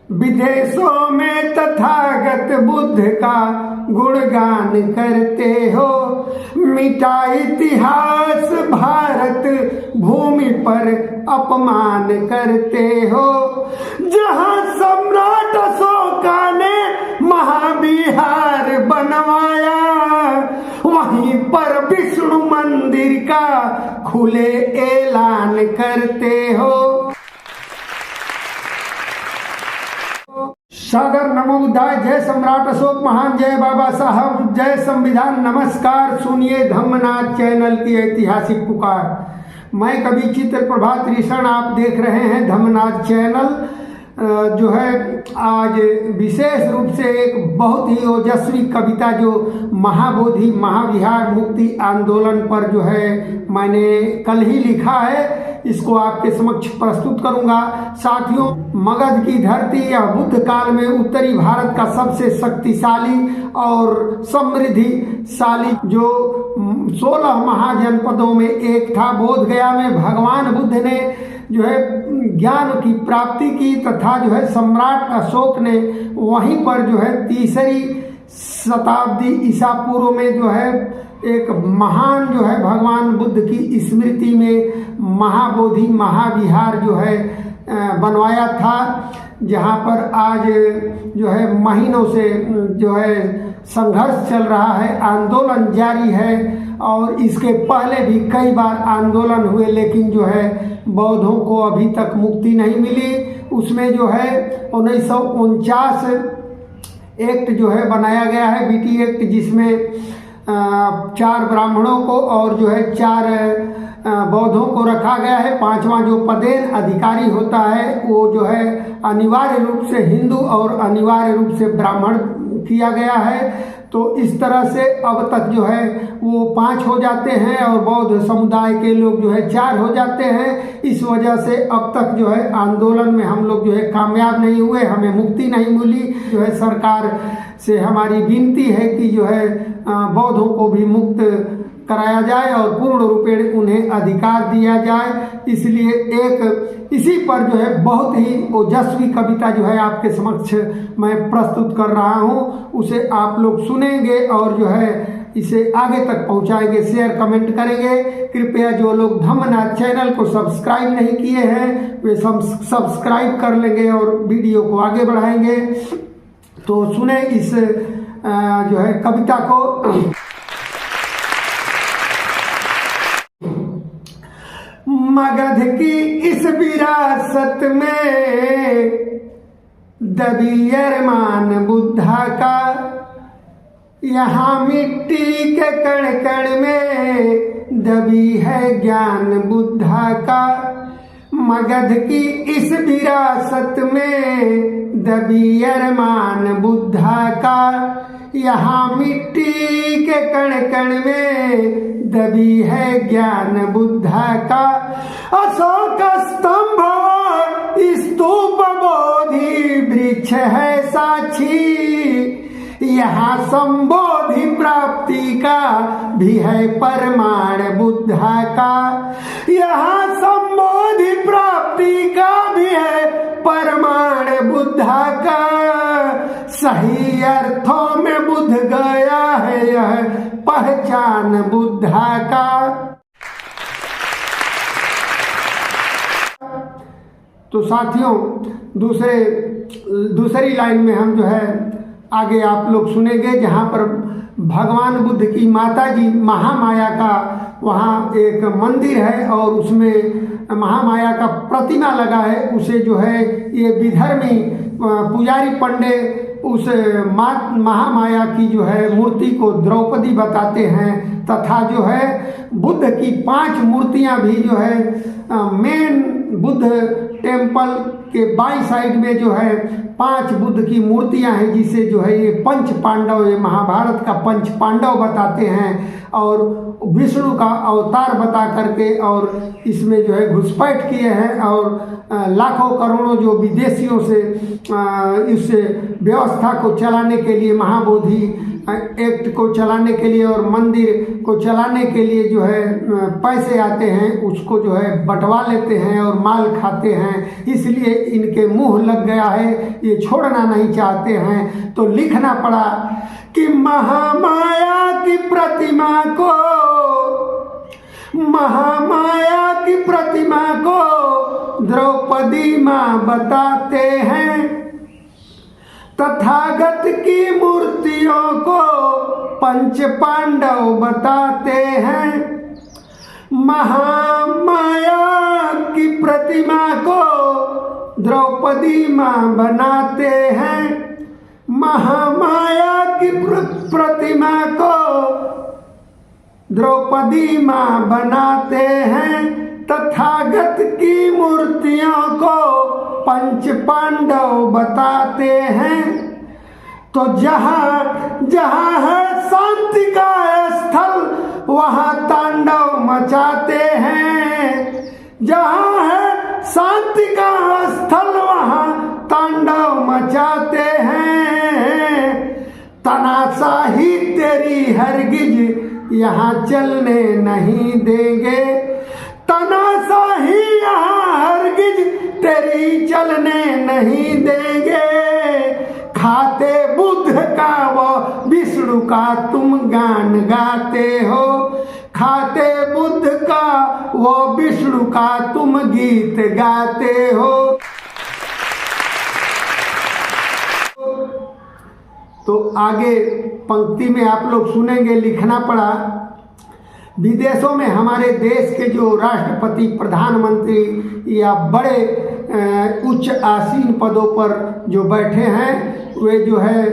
विदेशों में तथागत बुद्ध का गुणगान करते हो, मिटा इतिहास भारत भूमि पर अपमान करते हो। जहां सम्राट अशोका ने महाविहार बनवाया, वहीं पर विष्णु मंदिर का खुले ऐलान करते हो। सागर नमो बुद्धाय, जय सम्राट अशोक महान, जय बाबा साहब, जय संविधान। नमस्कार, सुनिए धम्मनाथ चैनल की ऐतिहासिक पुकार। मैं कवि चित्र प्रभात ऋषण, आप देख रहे हैं धम्मनाथ चैनल। जो है आज विशेष रूप से एक बहुत ही ओजस्वी कविता जो महाबोधि महाविहार मुक्ति आंदोलन पर जो है मैंने कल ही लिखा है, इसको आपके समक्ष प्रस्तुत करूंगा। साथियों, मगध की धरती या बुद्ध काल में उत्तरी भारत का सबसे शक्तिशाली और समृद्धिशाली जो 16 महाजनपदों में एक था। बोध गया में भगवान बुद्ध ने जो है ज्ञान की प्राप्ति की तथा जो है सम्राट अशोक ने वहीं पर जो है 3री शताब्दी ईसा पूर्व में जो है एक महान जो है भगवान बुद्ध की स्मृति में महाबोधि महाविहार जो है बनवाया था, जहाँ पर आज जो है महीनों से जो है संघर्ष चल रहा है, आंदोलन जारी है। और इसके पहले भी कई बार आंदोलन हुए, लेकिन जो है बौद्धों को अभी तक मुक्ति नहीं मिली। उसमें जो है 1949 एक्ट जो है बनाया गया है, बीटी एक्ट, जिसमें 4 ब्राह्मणों को और जो है 4 बौद्धों को रखा गया है। 5वां जो पदेन अधिकारी होता है वो जो है अनिवार्य रूप से हिंदू और अनिवार्य रूप से ब्राह्मण किया गया है। तो इस तरह से अब तक जो है वो 5 हो जाते हैं और बौद्ध समुदाय के लोग जो है 4 हो जाते हैं। इस वजह से अब तक जो है आंदोलन में हम लोग जो है कामयाब नहीं हुए, हमें मुक्ति नहीं मिली। जो है सरकार से हमारी विनती है कि जो है बौद्धों को भी मुक्त कराया जाए और पूर्ण रूपेण उन्हें अधिकार दिया जाए। इसलिए एक इसी पर जो है बहुत ही ओजस्वी कविता जो है आपके समक्ष मैं प्रस्तुत कर रहा हूँ, उसे आप लोग सुनेंगे और जो है इसे आगे तक पहुँचाएंगे, शेयर कमेंट करेंगे। कृपया जो लोग धम्मनाथ चैनल को सब्सक्राइब नहीं किए हैं वे सब्सक्राइब कर लेंगे और वीडियो को आगे बढ़ाएंगे। तो सुने इस जो है कविता को। मगध की इस विरासत में दबी अरमान बुद्धा का, यहाँ मिट्टी के कण कण में दबी है ज्ञान बुद्धा का। मगध की इस विरासत में दबी अरमान बुद्धा का, यहाँ मिट्टी के कण कण में दबी है ज्ञान बुद्धा का। अशोक स्तंभ स्तूप बोधि वृक्ष है साक्षी, यहाँ संबोधि प्राप्ति का भी है प्रमाण बुद्धा का। यहाँ संबोधि प्राप्ति का भी है प्रमाण बुद्धा का। सही अर्थों में बुद्ध गया है यह पहचान बुद्धा का। तो साथियों, दूसरी लाइन में हम जो है आगे आप लोग सुनेंगे, जहाँ पर भगवान बुद्ध की माता जी महामाया का वहाँ एक मंदिर है और उसमें महामाया का प्रतिमा लगा है। उसे जो है ये विधर्मी पुजारी पंडे उस महामाया की जो है मूर्ति को द्रौपदी बताते हैं, तथा जो है बुद्ध की 5 मूर्तियां भी जो है मेन बुद्ध टेम्पल के बाई साइड में जो है 5 बुद्ध की मूर्तियां हैं, जिसे जो है ये पंच पांडव, ये महाभारत का पंच पांडव बताते हैं। और विष्णु का अवतार बता करके और इसमें जो है घुसपैठ किए हैं और लाखों करोड़ों जो विदेशियों से इस व्यवस्था को चलाने के लिए, महाबोधि एक्ट को चलाने के लिए और मंदिर को चलाने के लिए जो है पैसे आते हैं, उसको जो है बंटवा लेते हैं और माल खाते हैं। इसलिए इनके मुंह लग गया है, ये छोड़ना नहीं चाहते हैं। तो लिखना पड़ा कि महामाया की प्रतिमा को, महामाया की प्रतिमा को द्रौपदी माँ बताते हैं, तथागत की मूर्तियों को पंच पांडव बताते हैं। महामाया की प्रतिमा को द्रौपदी माँ बनाते हैं, महामाया की प्रतिमा को द्रौपदी माँ बनाते हैं, तथागत की मूर्तियों को पंच पांडव बताते हैं। तो जहाँ जहाँ है शांति का स्थल वहाँ तांडव मचाते हैं, जहाँ है शांति का स्थल वहाँ तांडव मचाते हैं। तनाशाही तेरी हरगिज यहाँ चलने नहीं देंगे, तनाशाही यहाँ हरगिज तेरी चलने नहीं देंगे। खाते बुद्ध का वो विष्णु का तुम गान गाते हो, खाते बुद्ध का वो विष्णु का तुम गीत गाते हो। तो आगे पंक्ति में आप लोग सुनेंगे, लिखना पड़ा, विदेशों में हमारे देश के जो राष्ट्रपति, प्रधानमंत्री या बड़े उच्च आसीन पदों पर जो बैठे हैं, वे जो है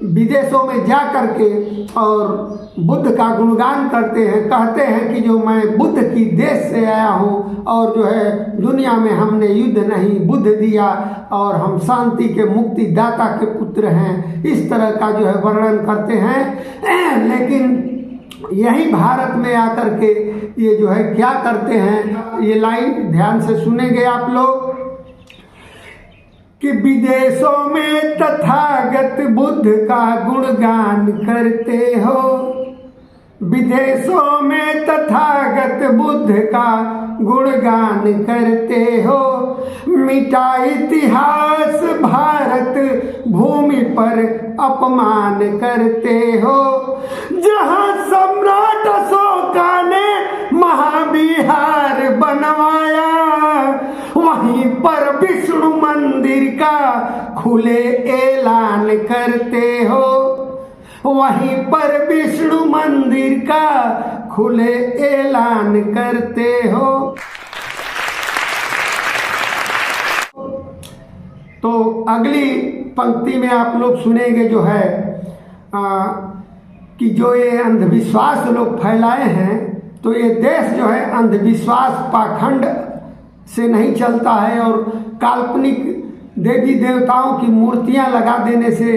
विदेशों में जा कर के और बुद्ध का गुणगान करते हैं, कहते हैं कि जो मैं बुद्ध की देश से आया हूँ और जो है दुनिया में हमने युद्ध नहीं बुद्ध दिया और हम शांति के मुक्ति दाता के पुत्र हैं, इस तरह का जो है वर्णन करते हैं। लेकिन यही भारत में आकर के ये जो है क्या करते हैं, ये लाइन ध्यान से सुनेंगे आप लोग कि विदेशों में तथागत बुद्ध का गुणगान करते हो, विदेशों में तथागत बुद्ध का गुणगान करते हो। मिटा इतिहास भारत भूमि पर अपमान करते हो, जहाँ सम्राट अशोका ने महाविहार बनवाया वहीं पर विष्णु मंदिर का खुले ऐलान करते हो, वहीं पर विष्णु मंदिर का खुले ऐलान करते हो। तो अगली पंक्ति में आप लोग सुनेंगे जो है कि जो ये अंधविश्वास लोग फैलाए हैं, तो ये देश जो है अंधविश्वास पाखंड से नहीं चलता है और काल्पनिक देवी देवताओं की मूर्तियां लगा देने से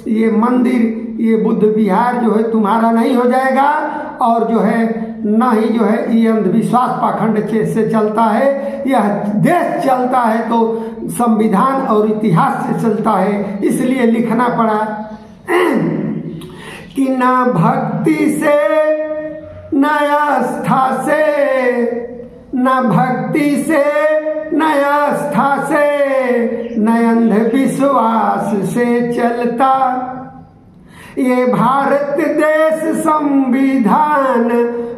ये मंदिर, ये बुद्ध विहार जो है तुम्हारा नहीं हो जाएगा और जो है ना ही जो है ये अंधविश्वास पाखंड से चलता है। यह देश चलता है तो संविधान और इतिहास से चलता है। इसलिए लिखना पड़ा कि ना भक्ति से न आस्था से, न भक्ति से न आस्था से न अंधविश्वास से चलता ये भारत देश, संविधान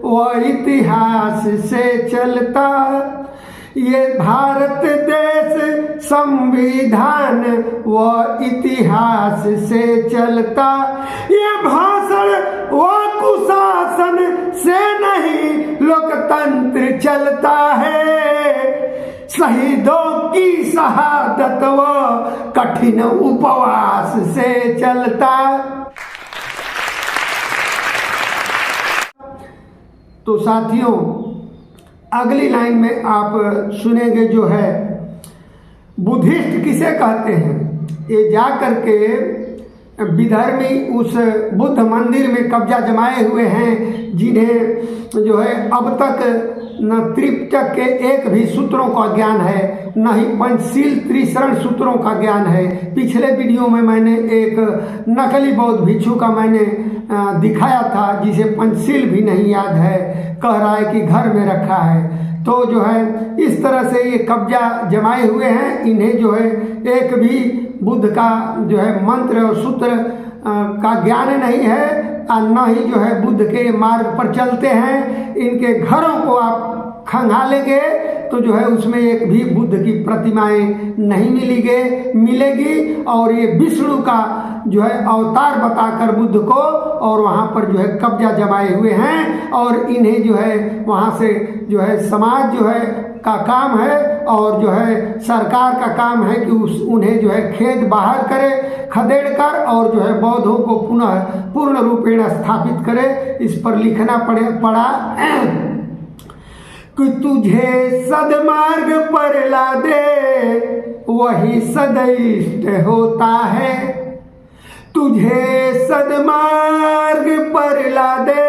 व इतिहास से चलता। ये भारत देश संविधान व इतिहास से चलता। ये भाषण व कुशासन से नहीं लोकतंत्र चलता है। शहीदों की शहादत व कठिन उपवास से चलता। तो साथियों, अगली लाइन में आप सुनेंगे जो है बुद्धिस्ट किसे कहते हैं। ये जा करके विधर्मी उस बुद्ध मंदिर में कब्जा जमाए हुए हैं, जिन्हें जो है अब तक न त्रिपिटक के एक भी सूत्रों का ज्ञान है, न ही पंचशील त्रिशरण सूत्रों का ज्ञान है। पिछले वीडियो में मैंने एक नकली बौद्ध भिक्षु का मैंने दिखाया था, जिसे पंचशील भी नहीं याद है, कह रहा है कि घर में रखा है। तो जो है इस तरह से ये कब्जा जमाए हुए हैं। इन्हें जो है एक भी बुद्ध का जो है मंत्र और सूत्र का ज्ञान नहीं है, और न ही जो है बुद्ध के मार्ग पर चलते हैं। इनके घरों को आप खंगालेंगे तो जो है उसमें एक भी बुद्ध की प्रतिमाएं नहीं मिलेगी, और ये विष्णु का जो है अवतार बताकर बुद्ध को और वहाँ पर जो है कब्जा जमाए हुए हैं। और इन्हें जो है वहाँ से जो है समाज जो है का काम है, और जो है सरकार का काम है कि उन्हें जो है खेद बाहर करे खदेड़ कर, और जो है बौद्धों को पुनः पूर्ण रूपेण स्थापित करे। इस पर लिखना पड़ा कि तुझे सदमार्ग पर ला दे वही सदैष्ट होता है, तुझे सदमार्ग पर ला दे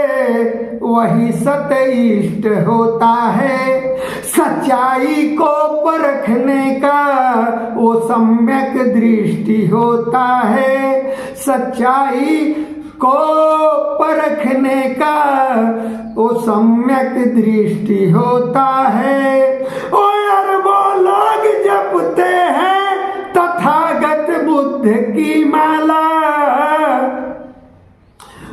वही सतइष्ट होता है। सच्चाई को परखने का वो सम्यक दृष्टि होता है, सच्चाई को परखने का वो सम्यक दृष्टि होता है। और वो लोग जपते हैं तथागत बुद्ध की माला,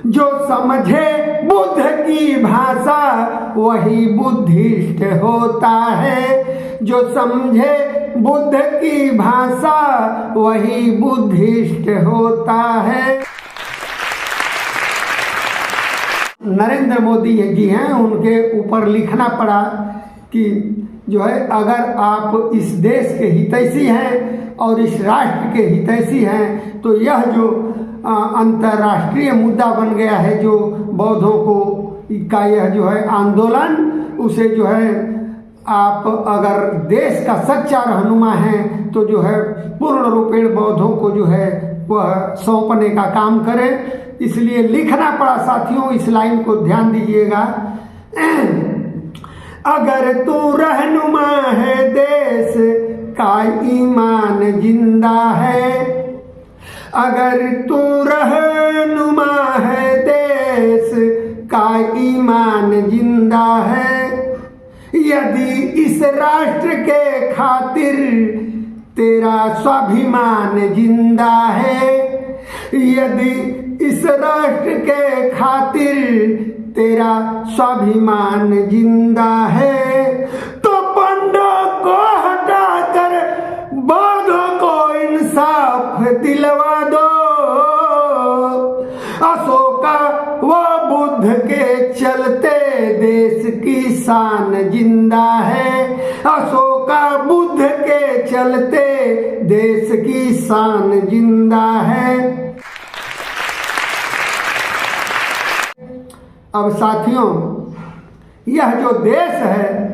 जो समझे बुद्ध की भाषा वही बुद्धिष्ट होता है, जो समझे बुद्ध की भाषा वही बुद्धिष्ट होता है। नरेंद्र मोदी जी हैं, उनके ऊपर लिखना पड़ा कि जो है अगर आप इस देश के हितैषी हैं और इस राष्ट्र के हितैषी हैं तो यह जो अंतर्राष्ट्रीय मुद्दा बन गया है, जो बौद्धों को का यह जो है आंदोलन, उसे जो है आप अगर देश का सच्चा रहनुमा है तो जो है पूर्ण रूपेण बौद्धों को जो है वह सौंपने का काम करें। इसलिए लिखना पड़ा साथियों, इस लाइन को ध्यान दीजिएगा। अगर तू रहनुमा है देश का ईमान जिंदा है, अगर तू रहनुमा है देश का ईमान जिंदा है, यदि इस राष्ट्र के खातिर तेरा स्वाभिमान जिंदा है, यदि इस राष्ट्र के खातिर तेरा स्वाभिमान जिंदा है, तो पंडों को हटाकर बौद्धों को इंसाफ दिलवा दो। अशोका वो बुद्ध के चलते देश की शान जिंदा है, अशोका बुद्ध के चलते देश की शान जिंदा है। अब साथियों, यह जो देश है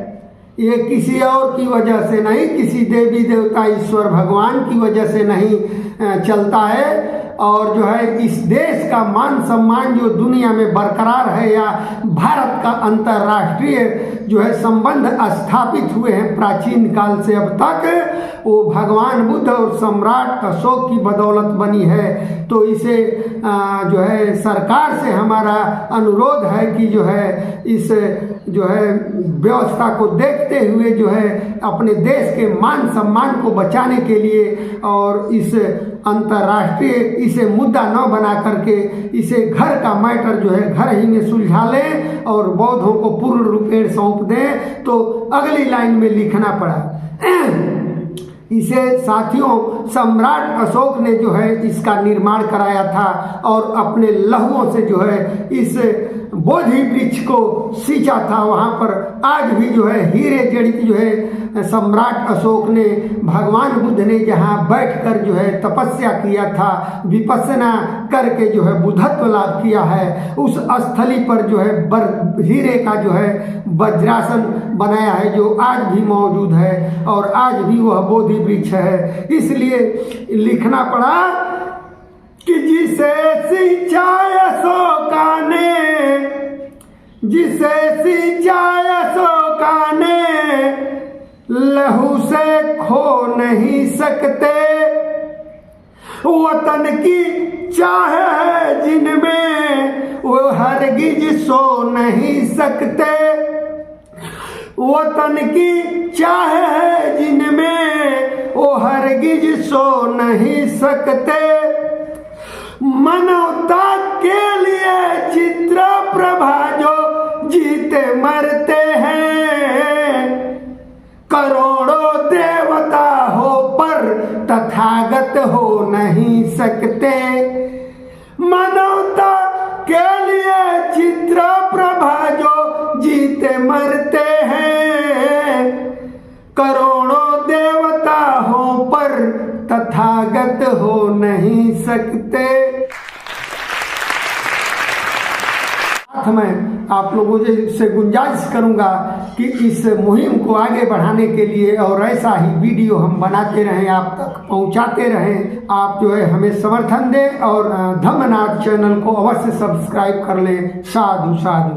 ये किसी और की वजह से नहीं, किसी देवी देवता ईश्वर भगवान की वजह से नहीं चलता है, और जो है इस देश का मान सम्मान जो दुनिया में बरकरार है, या भारत का अंतर्राष्ट्रीय जो है संबंध स्थापित हुए हैं प्राचीन काल से अब तक, वो भगवान बुद्ध और सम्राट अशोक की बदौलत बनी है। तो इसे जो है सरकार से हमारा अनुरोध है कि जो है इस जो है व्यवस्था को देखते हुए जो है अपने देश के मान सम्मान को बचाने के लिए, और इस अंतर्राष्ट्रीय इसे मुद्दा न बना करके इसे घर का मैटर जो है घर ही में सुलझा लें और बौद्धों को पूर्ण रूपेण सौंप दें। तो अगली लाइन में लिखना पड़ा, इसे साथियों सम्राट अशोक ने जो है इसका निर्माण कराया था, और अपने लहुओं से जो है इस बोधि वृक्ष को सींचा था। वहाँ पर आज भी जो है हीरे जड़ित जो है सम्राट अशोक ने, भगवान बुद्ध ने जहाँ बैठकर जो है तपस्या किया था, विपස්සना करके जो है बुद्धत्व लाभ किया है, उस स्थली पर जो है हीरे का जो है वज्रासन बनाया है, जो आज भी मौजूद है, और आज भी वह बोधि वृक्ष है। इसलिए लिखना पड़ा कि जिसे सिंचाय अशोका ने, जिसे सिंचाय अशोका ने, लहू से खो नहीं सकते। वतन की चाह है जिनमें वो हरगिज सो नहीं सकते। वतन की चाह है जिनमें वो हरगिज सो नहीं सकते। मानवता के लिए चित्र प्रभा जो जीते मरते हैं। करोड़ों देवता हो पर तथागत हो नहीं सकते। मानवता के लिए चित्र प्रभा जो जीते मरते हैं। करोड़ों देवता हो पर तथागत हो नहीं सकते। मैं आप लोगों से गुंजाइश करूंगा कि इस मुहिम को आगे बढ़ाने के लिए और ऐसा ही वीडियो हम बनाते रहें, आप तक पहुंचाते रहें। आप जो है हमें समर्थन दें और धम्मनाथ चैनल को अवश्य सब्सक्राइब कर लें। साधु साधु।